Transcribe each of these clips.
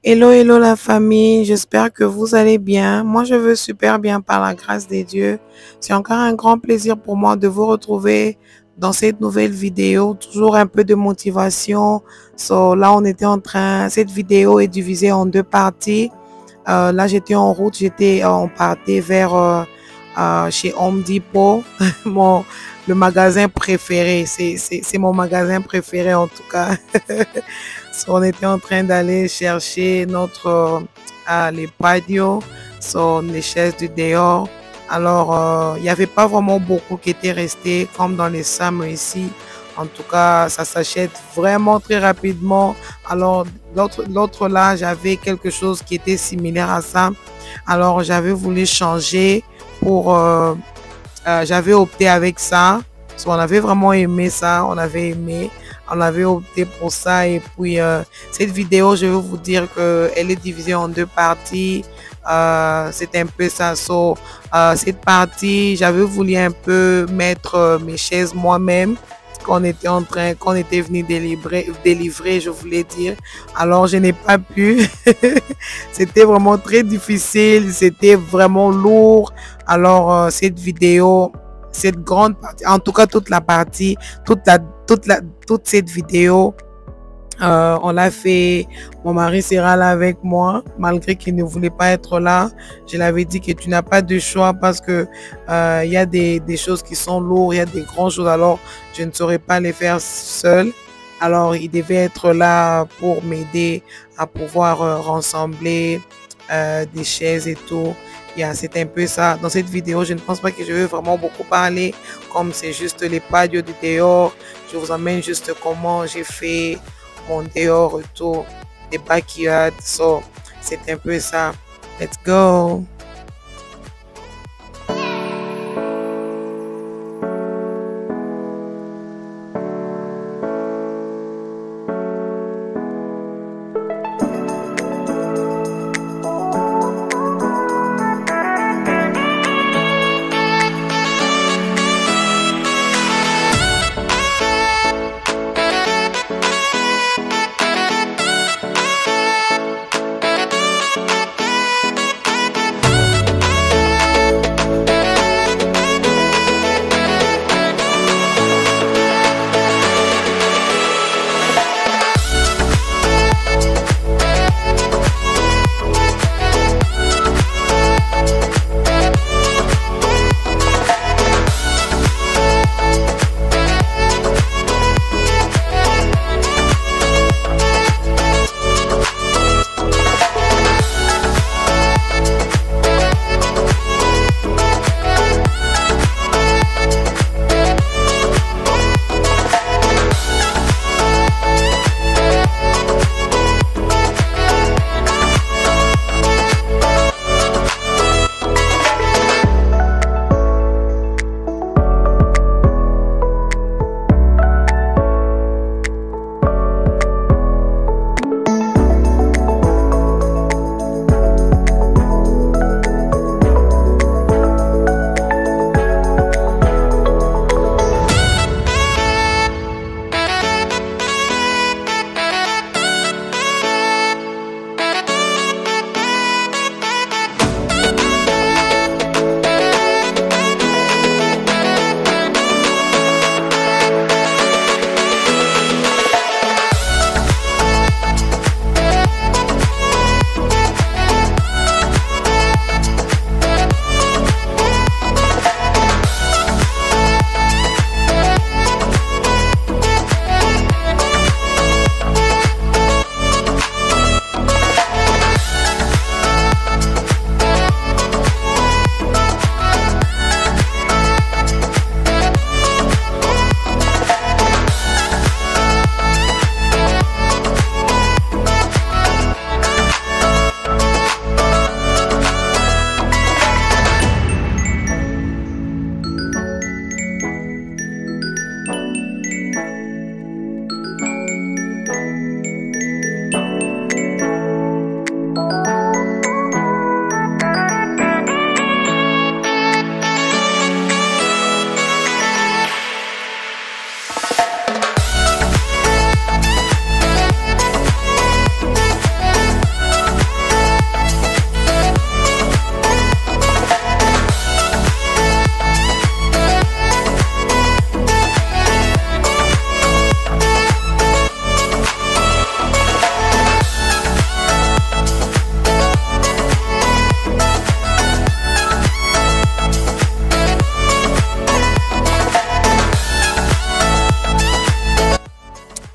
Hello, hello la famille, j'espère que vous allez bien. Moi, je veux super bien par la grâce de Dieu. C'est encore un grand plaisir pour moi de vous retrouver dans cette nouvelle vidéo. Toujours un peu de motivation. Là, cette vidéo est divisée en deux parties. Là, j'étais en route, on partait vers chez Home Depot, le magasin préféré. C'est mon magasin préféré en tout cas. On était en train d'aller chercher les patios, les chaises du dehors. Alors, il n'y avait pas vraiment beaucoup qui étaient restés comme dans les Sam ici. En tout cas, ça s'achète vraiment très rapidement. Alors, l'autre là, j'avais quelque chose qui était similaire à ça. Alors, j'avais voulu changer j'avais opté avec ça. On avait vraiment aimé ça. On avait opté pour ça. Et puis, cette vidéo, je vais vous dire qu'elle est divisée en deux parties. C'est un peu ça. Cette partie, j'avais voulu un peu mettre mes chaises moi-même qu'on était venu délivrer, je voulais dire. Alors, je n'ai pas pu. C'était vraiment très difficile. C'était vraiment lourd. Alors, cette grande partie, en tout cas, toute la partie, toute cette vidéo, on l'a fait. Mon mari sera là avec moi, malgré qu'il ne voulait pas être là. Je l'avais dit que tu n'as pas de choix parce que il y a des choses qui sont lourdes, il y a des grandes choses, alors je ne saurais pas les faire seul. Alors, il devait être là pour m'aider à pouvoir rassembler des chaises et tout. C'est un peu ça. Dans cette vidéo, je ne pense pas que je vais vraiment beaucoup parler, comme c'est juste les patios du dehors. Je vous emmène juste comment j'ai fait mon dehors autour des backyards. C'est un peu ça. Let's go.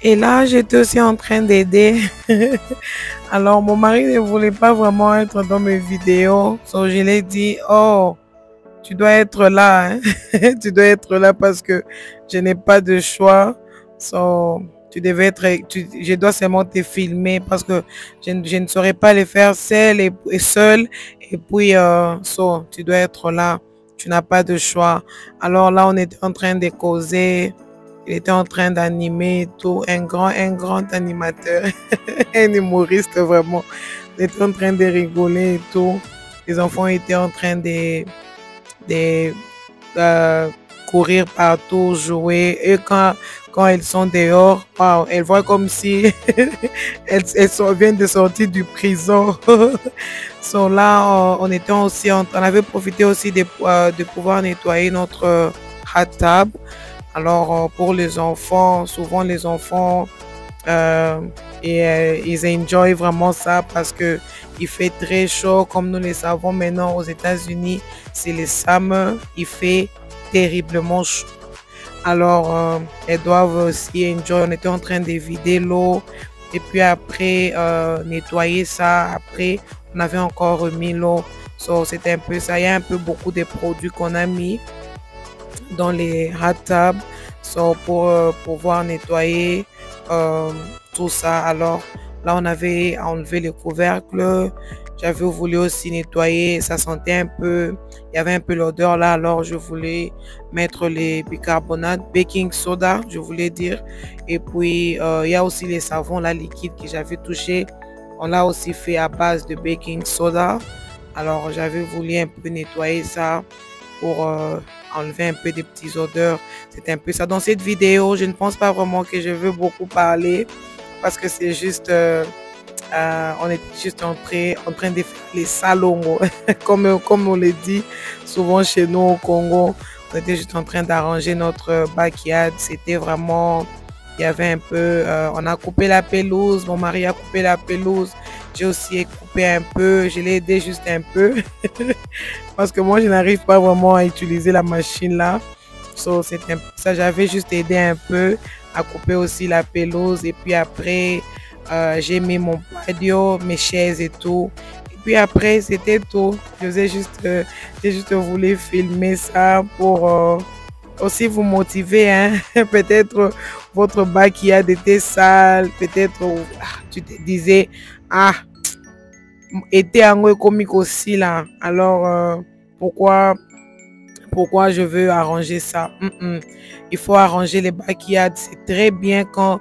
Et là, j'étais aussi en train d'aider. Alors, mon mari ne voulait pas vraiment être dans mes vidéos. Donc, je lui ai dit, oh, tu dois être là. Hein? Tu dois être là parce que je n'ai pas de choix. So, tu devais être, je dois seulement te filmer parce que je ne saurais pas les faire seul et seul. Et puis, tu dois être là. Tu n'as pas de choix. Alors là, on était en train de causer. Il était en train d'animer tout. Un grand animateur. Un humoriste, vraiment. On était en train de rigoler et tout. Les enfants étaient en train de courir partout, jouer. Et quand elles sont dehors, wow, elles voient comme si elles viennent de sortir du prison. So là, on était aussi, on avait profité aussi de pouvoir nettoyer notre hot tub. Alors pour les enfants, souvent les enfants ils enjoy vraiment ça parce que il fait très chaud, comme nous le savons maintenant aux États-Unis, c'est le summer, il fait terriblement chaud. Alors elles doivent aussi enjoy. On était en train de vider l'eau et puis après nettoyer ça. Après on avait encore remis l'eau. So, c'était un peu ça. Il y a un peu beaucoup de produits qu'on a mis dans les hot tubs pour pouvoir nettoyer tout ça. Alors là, on avait enlevé les couvercles. J'avais voulu aussi nettoyer. Ça sentait un peu, il y avait un peu l'odeur là. Alors je voulais mettre les bicarbonates, baking soda, je voulais dire. Et puis il y a aussi les savons là liquides que j'avais touché. On l'a aussi fait à base de baking soda. Alors j'avais voulu un peu nettoyer ça pour enlever un peu des petites odeurs. C'est un peu ça. Dans cette vidéo, je ne pense pas vraiment que je veux beaucoup parler parce que c'est juste, on est juste en train de faire les salongos, comme on le dit souvent chez nous au Congo. On était juste en train d'arranger notre backyard. C'était vraiment, il y avait un peu, on a coupé la pelouse, mon mari a coupé la pelouse. J'ai aussi coupé un peu, je l'ai aidé juste un peu parce que moi je n'arrive pas vraiment à utiliser la machine là. So, c'est un peu ça, j'avais juste aidé un peu à couper aussi la pelouse et puis après j'ai mis mon patio, mes chaises et tout. Et puis après c'était tout. J'ai juste voulu filmer ça pour aussi vous motiver, hein. Peut-être votre backyard était sale, peut-être tu te disais ah, été en comique aussi là. Alors pourquoi je veux arranger ça? Il faut arranger les backyards. C'est très bien quand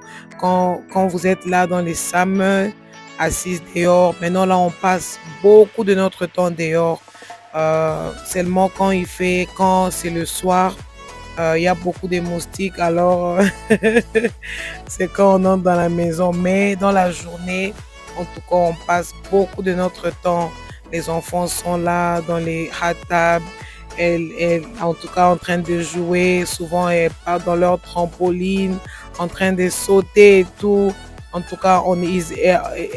vous êtes là dans les summers, assises dehors. Maintenant là, on passe beaucoup de notre temps dehors. Seulement quand c'est le soir, il y a beaucoup de moustiques. Alors c'est quand on entre dans la maison. Mais dans la journée, en tout cas, on passe beaucoup de notre temps. Les enfants sont là dans les hot tubs. Elles, en tout cas, en train de jouer. Souvent, elles partent dans leur trampoline, en train de sauter et tout. En tout cas,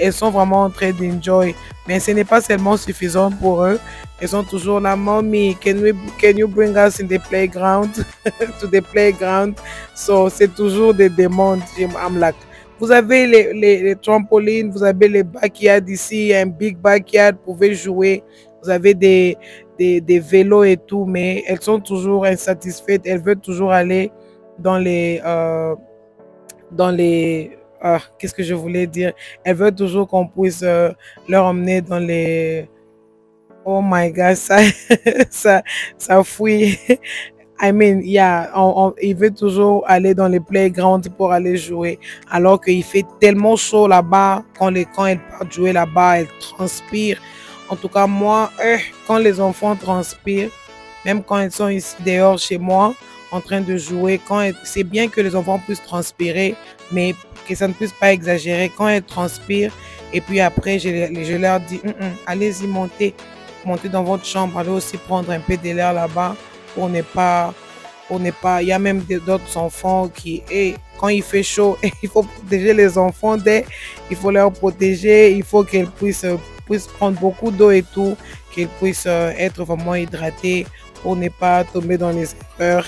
elles sont vraiment en train d'enjoy. Mais ce n'est pas seulement suffisant pour eux. Elles sont toujours là, Mommy, can you bring us in the playground? To the playground. So, c'est toujours des demandes. I'm like, vous avez les trampolines, vous avez les backyards ici, un big backyard, vous pouvez jouer. Vous avez des vélos et tout, mais elles sont toujours insatisfaites. Elles veulent toujours aller dans qu'est-ce que je voulais dire? Elles veulent toujours qu'on puisse leur emmener dans les... Oh my God, ça fouille. I mean, yeah, il veut toujours aller dans les playgrounds pour aller jouer. Alors qu'il fait tellement chaud là-bas, quand elles partent jouer là-bas, elles transpirent. En tout cas, moi, quand les enfants transpirent, même quand ils sont ici dehors chez moi, en train de jouer, c'est bien que les enfants puissent transpirer, mais que ça ne puisse pas exagérer. Quand elles transpirent, et puis après, je leur dis, allez-y, montez dans votre chambre, allez aussi prendre un peu de l'air là-bas pour ne pas, il y a même d'autres enfants qui, quand il fait chaud, il faut protéger les enfants il faut leur protéger, il faut qu'elles puissent prendre beaucoup d'eau et tout, qu'ils puissent être vraiment hydratés pour ne pas tomber dans les erreurs.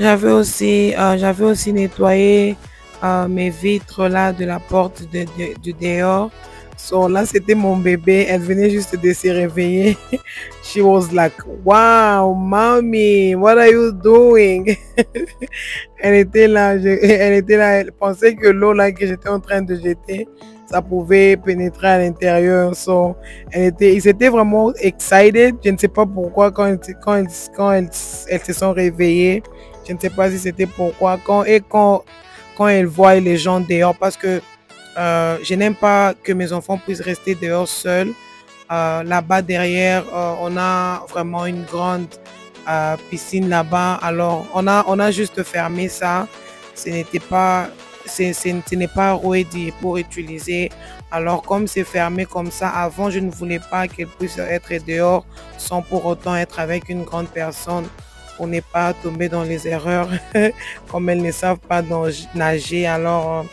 J'avais aussi nettoyé mes vitres là de la porte du dehors. So là, c'était mon bébé. Elle venait juste de se réveiller. She was like, wow, mommy, what are you doing? Elle était là, elle était là, elle pensait que l'eau là que j'étais en train de jeter, ça pouvait pénétrer à l'intérieur. So, ils étaient vraiment excited. Je ne sais pas pourquoi elles se sont réveillées. Je ne sais pas si c'était pourquoi quand elles voient les gens dehors, parce que je n'aime pas que mes enfants puissent rester dehors seuls. Là-bas derrière, on a vraiment une grande piscine là-bas. Alors, on a juste fermé ça. Ce n'était pas, ce n'est pas ready pour utiliser. Alors, comme c'est fermé comme ça, avant, je ne voulais pas qu'elles puissent être dehors sans pour autant être avec une grande personne pour ne pas tomber dans les erreurs. Comme elles ne savent pas nager, alors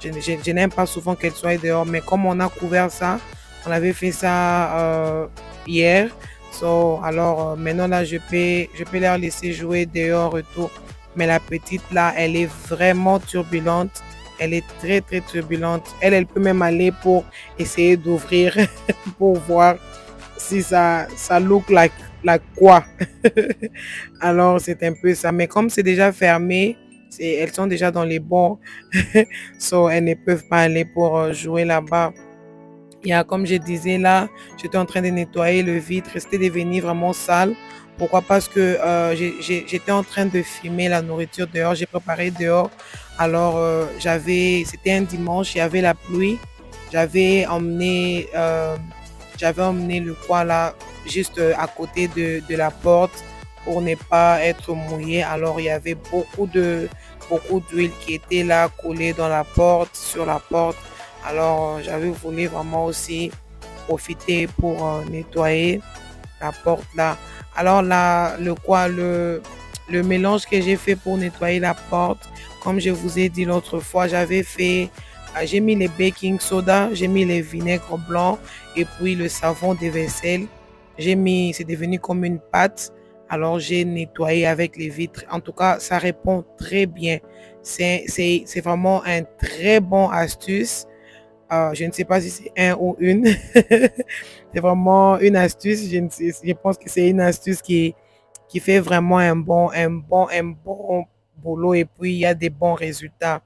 je n'aime pas souvent qu'elles soient dehors. Mais comme on a couvert ça, on avait fait ça hier. So, alors maintenant là, je peux leur laisser jouer dehors et tout. Mais la petite là, elle est vraiment turbulente. Elle est très très turbulente. Elle peut même aller pour essayer d'ouvrir pour voir si ça look like quoi. Alors c'est un peu ça. Mais comme c'est déjà fermé, elles sont déjà dans les bons. So elles ne peuvent pas aller pour jouer là-bas. Comme je disais là, j'étais en train de nettoyer le vitre, c'était devenu vraiment sale. Pourquoi? Parce que j'étais en train de filmer la nourriture dehors, j'ai préparé dehors. Alors c'était un dimanche, il y avait la pluie. J'avais emmené le coin là, juste à côté de la porte pour ne pas être mouillé. Alors il y avait beaucoup d'huile qui était là collée dans la porte, sur la porte. Alors, j'avais voulu vraiment aussi profiter pour nettoyer la porte là. Alors là, le mélange que j'ai fait pour nettoyer la porte, comme je vous ai dit l'autre fois, j'ai mis les baking soda, j'ai mis les vinaigres blancs et puis le savon de vaisselle. C'est devenu comme une pâte. Alors, j'ai nettoyé avec les vitres. En tout cas, ça répond très bien. C'est vraiment un très bon astuce. Je ne sais pas si c'est un ou une. C'est vraiment une astuce. Je pense que c'est une astuce qui fait vraiment un bon boulot et puis il y a des bons résultats.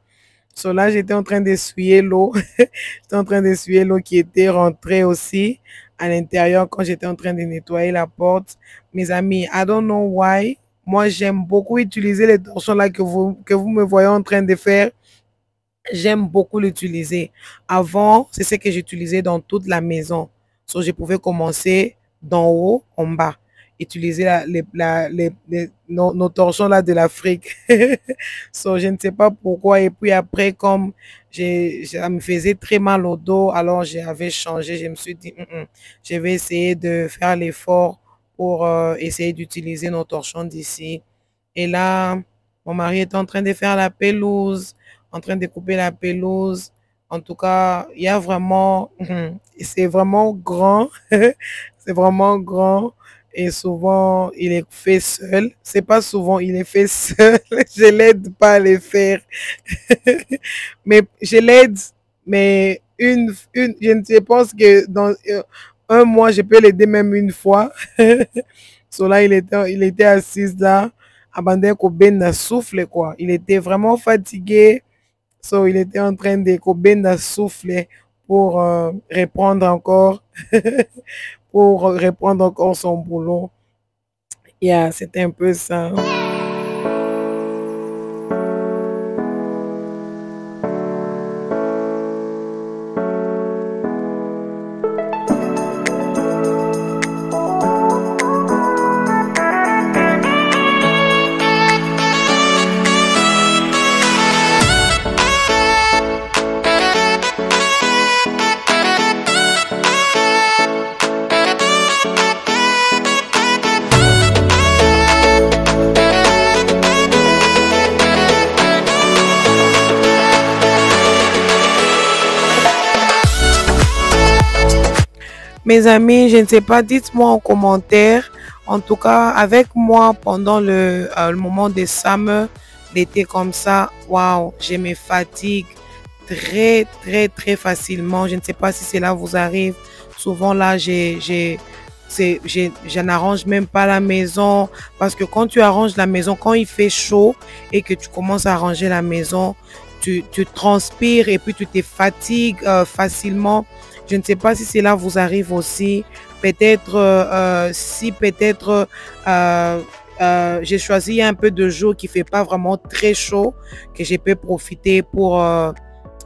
So là, j'étais en train d'essuyer l'eau. J'étais en train d'essuyer l'eau qui était rentrée aussi à l'intérieur quand j'étais en train de nettoyer la porte. Mes amis, I don't know why. Moi, j'aime beaucoup utiliser les torchons là que vous me voyez en train de faire. J'aime beaucoup l'utiliser. Avant, c'est ce que j'utilisais dans toute la maison. So, je pouvais commencer d'en haut en bas. Utiliser nos torchons là de l'Afrique. So, je ne sais pas pourquoi. Et puis après, comme ça me faisait très mal au dos, alors j'avais changé. Je me suis dit, je vais essayer de faire l'effort pour essayer d'utiliser nos torchons d'ici. Et là, mon mari est en train de faire la pelouse, en train de couper la pelouse. En tout cas, il y a vraiment, c'est vraiment grand, c'est vraiment grand et souvent il est fait seul. C'est pas souvent il est fait seul, je l'aide pas à le faire, mais je l'aide, mais je pense que dans un mois je peux l'aider même une fois. So là, il était assis là, abandonné qu'au ben souffle quoi. Il était vraiment fatigué. So, il était en train de souffler pour reprendre encore son boulot. C'était un peu ça. Mes amis, je ne sais pas, dites-moi en commentaire En tout cas, avec moi, pendant le moment des summers, l'été comme ça, waouh, je me fatigue très facilement. Je ne sais pas si cela vous arrive. Souvent là, je n'arrange même pas la maison parce que quand tu arranges la maison, quand il fait chaud et que tu commences à arranger la maison, tu transpires et puis tu te fatigues facilement. Je ne sais pas si cela vous arrive aussi. Peut-être si peut-être j'ai choisi un peu de jour qui fait pas vraiment très chaud, que je peux profiter pour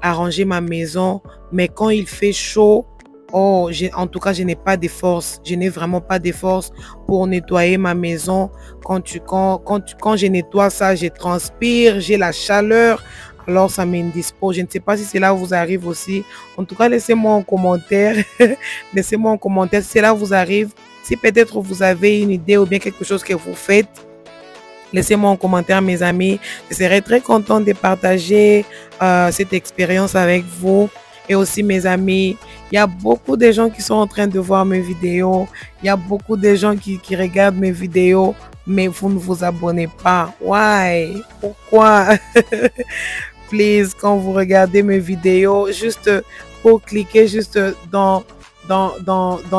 arranger ma maison. Mais quand il fait chaud, oh, en tout cas, je n'ai pas de force. Je n'ai vraiment pas de force pour nettoyer ma maison. Quand je nettoie ça, je transpire, j'ai la chaleur. Alors, ça m'indispose. Je ne sais pas si cela vous arrive aussi. En tout cas, laissez-moi en commentaire. Laissez-moi en commentaire si cela vous arrive. Si peut-être vous avez une idée ou bien quelque chose que vous faites, laissez-moi en commentaire, mes amis. Je serai très contente de partager cette expérience avec vous. Et aussi, mes amis, il y a beaucoup de gens qui sont en train de voir mes vidéos. Il y a beaucoup de gens qui regardent mes vidéos, mais vous ne vous abonnez pas. Why? Pourquoi? Please, quand vous regardez mes vidéos, juste pour cliquer juste dans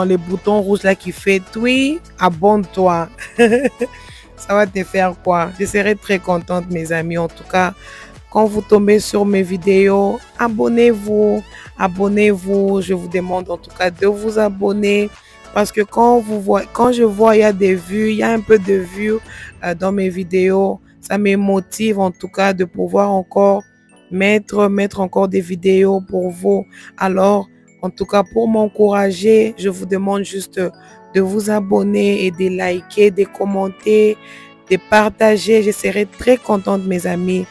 les boutons rouges là qui fait oui, abonne-toi. Ça va te faire quoi? Je serai très contente, mes amis. En tout cas, quand vous tombez sur mes vidéos, abonnez-vous. Abonnez-vous. Je vous demande en tout cas de vous abonner. Parce que quand je vois il y a des vues, il y a un peu de vues dans mes vidéos, ça me motive en tout cas de pouvoir encore mettre encore des vidéos pour vous. Alors, en tout cas, pour m'encourager, je vous demande juste de vous abonner et de liker, de commenter, de partager. Je serai très contente, mes amis.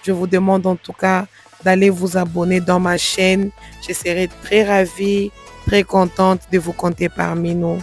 Je vous demande en tout cas d'aller vous abonner dans ma chaîne. Je serai très ravie, très contente de vous compter parmi nous.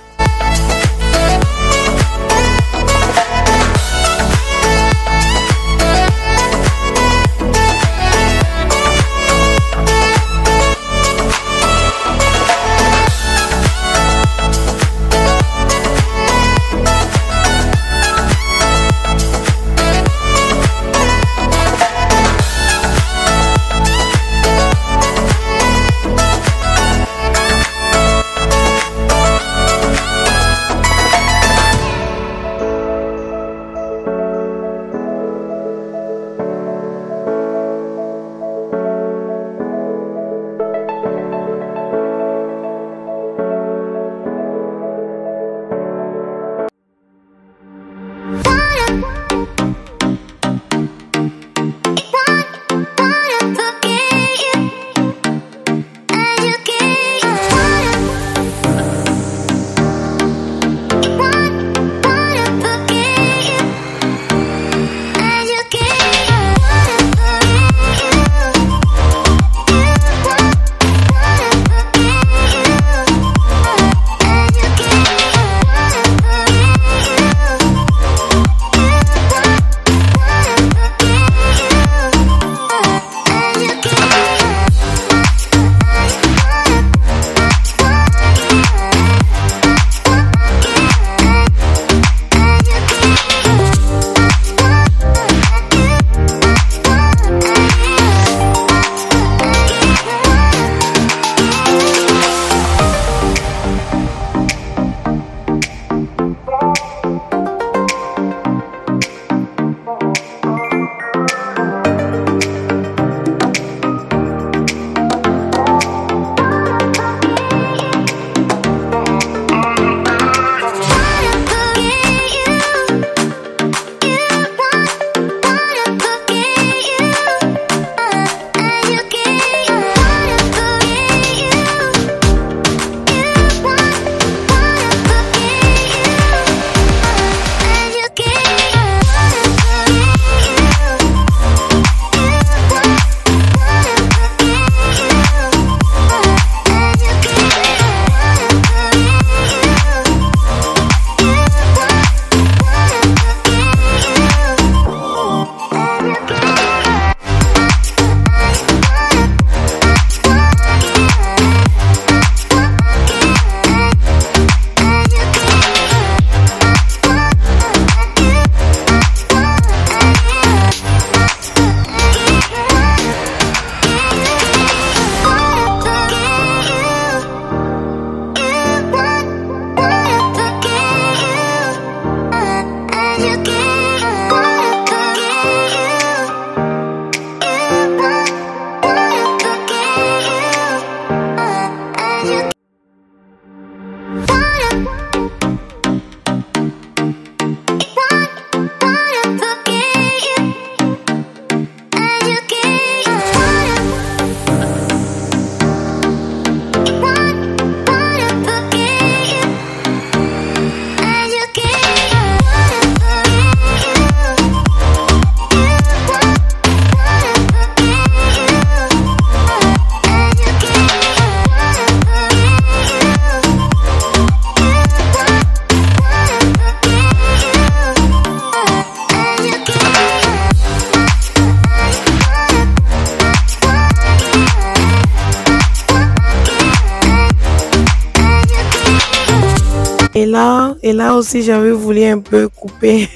Et là aussi, j'avais voulu un peu couper,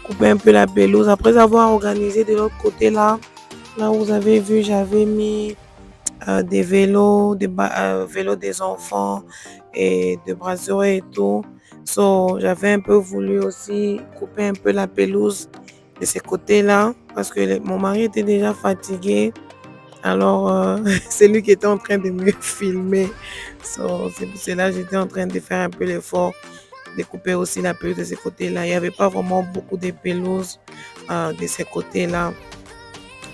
couper un peu la pelouse. Après avoir organisé de l'autre côté là, là vous avez vu, j'avais mis des vélos, vélos des enfants et de brasserie et tout. So, j'avais un peu voulu aussi couper un peu la pelouse de ces côtés-là parce que mon mari était déjà fatigué. Alors, c'est lui qui était en train de me filmer. So, c'est pour cela que j'étais en train de faire un peu l'effort de couper aussi la pelouse de ces côtés-là. Il n'y avait pas vraiment beaucoup de pelouse de ces côtés-là.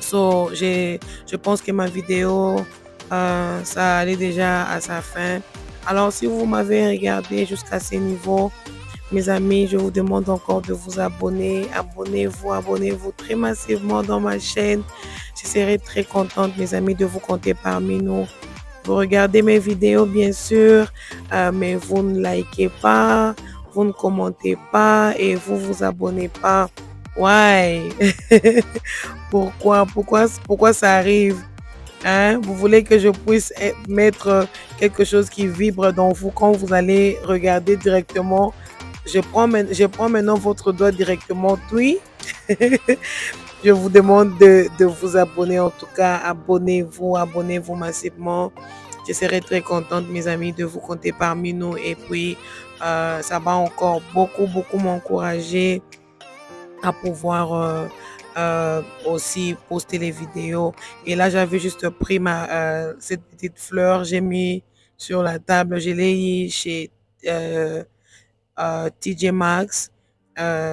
So, je pense que ma vidéo, ça allait déjà à sa fin. Alors, si vous m'avez regardé jusqu'à ce niveau, mes amis, je vous demande encore de vous abonner. Abonnez-vous, abonnez-vous très massivement dans ma chaîne. Je serai très contente, mes amis, de vous compter parmi nous. Vous regardez mes vidéos, bien sûr, mais vous ne likez pas, vous ne commentez pas et vous vous abonnez pas. Ouais. Pourquoi ça arrive? Hein? Vous voulez que je puisse mettre quelque chose qui vibre dans vous quand vous allez regarder directement. Je prends maintenant votre doigt directement. Oui. Je vous demande de vous abonner. En tout cas, abonnez-vous, abonnez-vous massivement. Je serai très contente, mes amis, de vous compter parmi nous. Et puis, ça va encore beaucoup m'encourager à pouvoir aussi poster les vidéos. Et là, j'avais juste pris cette petite fleur, j'ai mis sur la table. Je l'ai eu chez TJ Maxx.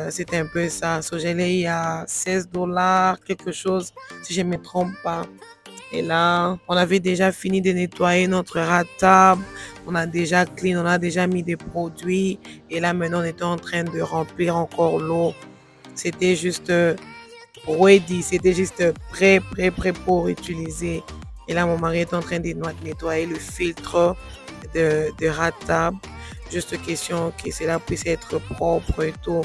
C'était un peu ça. So, je l'ai eu à 16 $, quelque chose, si je ne me trompe pas. Et là, on avait déjà fini de nettoyer notre rat-table. On a déjà clean, on a déjà mis des produits. Et là, maintenant, on était en train de remplir encore l'eau. C'était juste ready, c'était juste prêt pour utiliser. Et là, mon mari est en train de nettoyer le filtre de rat-table. Juste question que cela puisse être propre et tout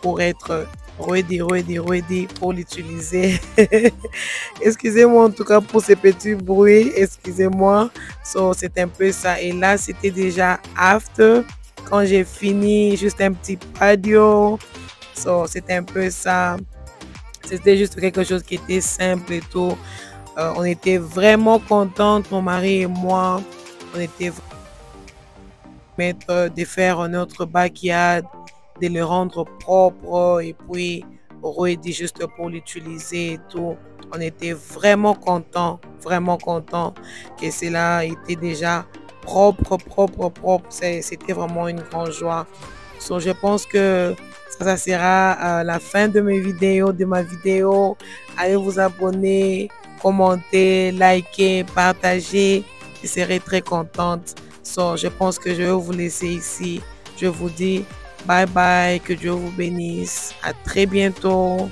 pour être ready pour l'utiliser. Excusez-moi en tout cas pour ces petits bruits, excusez-moi. So, c'est un peu ça. Et là, c'était déjà after, quand j'ai fini, juste un petit patio. So, c'était un peu ça. C'était juste quelque chose qui était simple et tout. On était vraiment contentes, mon mari et moi. On était de faire notre backyard, de le rendre propre et puis ready juste pour l'utiliser et tout. On était vraiment contents que cela était déjà propre. C'était vraiment une grande joie. So, je pense que ça sera la fin de ma vidéo. Allez vous abonner, commenter, liker, partager. Je serai très contente. So, je pense que je vais vous laisser ici. Je vous dis bye bye, que Dieu vous bénisse. À très bientôt.